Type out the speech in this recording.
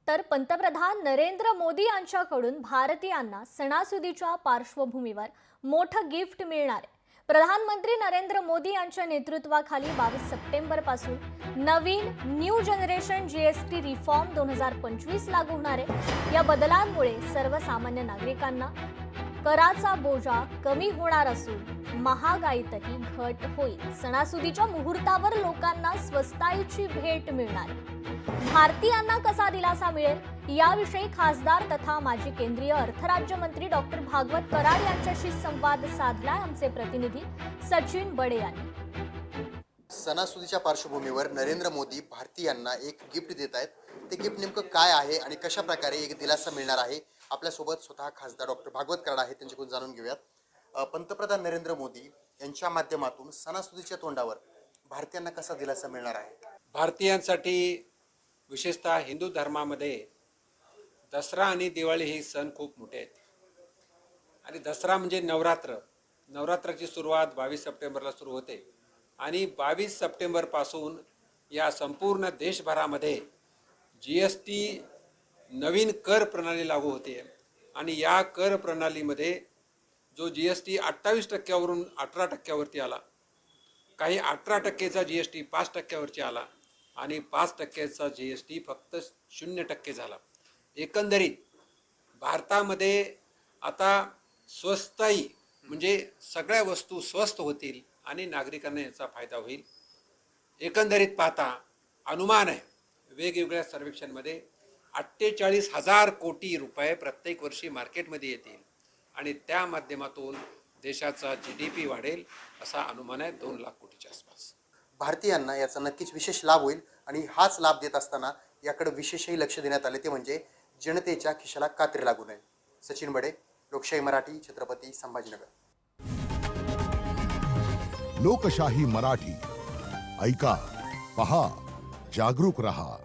तर पंतप्रधान नरेंद्र मोदी यांच्याकडून भारतीयांना सणासुदीच्या पार्श्वभूमीवर मोठं गिफ्ट मिळणार आहे। प्रधानमंत्री नरेंद्र मोदी यांच्या नेतृत्वाखाली 22 सप्टेंबर पासून नवीन न्यू जनरेशन जीएसटी रिफॉर्म 2025 लागू होणार आहे। या बदलांमुळे सर्वसामान्य नागरिकांना कराचा बोजा कमी होणार असून महागाईतही घट होईल। सणासुदीच्या मुहूर्तावर लोकांना स्वस्ताईची भेट मिळणार आहे। भारतीयांना कसा दिलासा मिळेल याविषयी खासदार तथा माजी केंद्रीय अर्थराज्यमंत्री डॉक्टर भागवत कराड यांच्याशी संवाद साधलाय आमचे प्रतिनिधी सचिन बडे यांनी। सणासुदीच्या पार्श्वभूमीवर नरेंद्र मोदी भारतीयांना एक गिफ्ट देत आहेत। ते गिफ्ट नेमकं काय आहे आणि कशा प्रकारे एक दिलासा मिळणार आहे, आपल्यासोबत स्वतः खासदार डॉक्टर भागवत कराड आहेत, त्यांच्याकडून जाणून घेऊयात। पंतप्रधान नरेंद्र मोदी यांच्या माध्यमातून सणासुदीच्या तोंडावर भारतीयांना कसा दिलासा मिळणार आहे? भारतीयांसाठी विशेषतः हिंदू धर्मामध्ये दसरा आणि दिवाळी हे सण खूप मोठे आहेत। आणि दसरा म्हणजे नवरात्राची सुरुवात 22 सप्टेंबरला सुरू होते आणि 22 सप्टेंबरपासून या संपूर्ण देशभरामध्ये जीएसटी नवीन कर प्रणाली लागू होते आणि या कर प्रणालीमध्ये जो जीएसटी 28% 18% आला, काही 18%चा जीएसटी 5%वरती आला आणि 5%चा जीएसटी फक्त 0% झाला। एकंदरीत भारतामध्ये आता स्वस्ताई म्हणजे सगळ्या वस्तू स्वस्त होतील आणि नागरिकांना याचा फायदा होईल। एकंदरीत पाहता अनुमान आहे वेगवेगळ्या सर्वेक्षणमध्ये 48,000 कोटी रुपये प्रत्येक वर्षी मार्केटमध्ये येतील आणि त्या माध्यमातून देशाचा जीडीपी वाढेल असा अनुमान आहे 2 लाख कोटीच्या आसपास। भारतीयांना याचा नक्कीच विशेष लाभ होईल आणि हाच लाभ देत असताना याकडे विशेषही लक्ष देण्यात आले, ते म्हणजे जनतेच्या खिशाला कात्री लागू नये। सचिन बडे, लोकशाही मराठी, छत्रपती संभाजीनगर। लोकशाही मराठी ऐका, पहा, जागरूक रहा।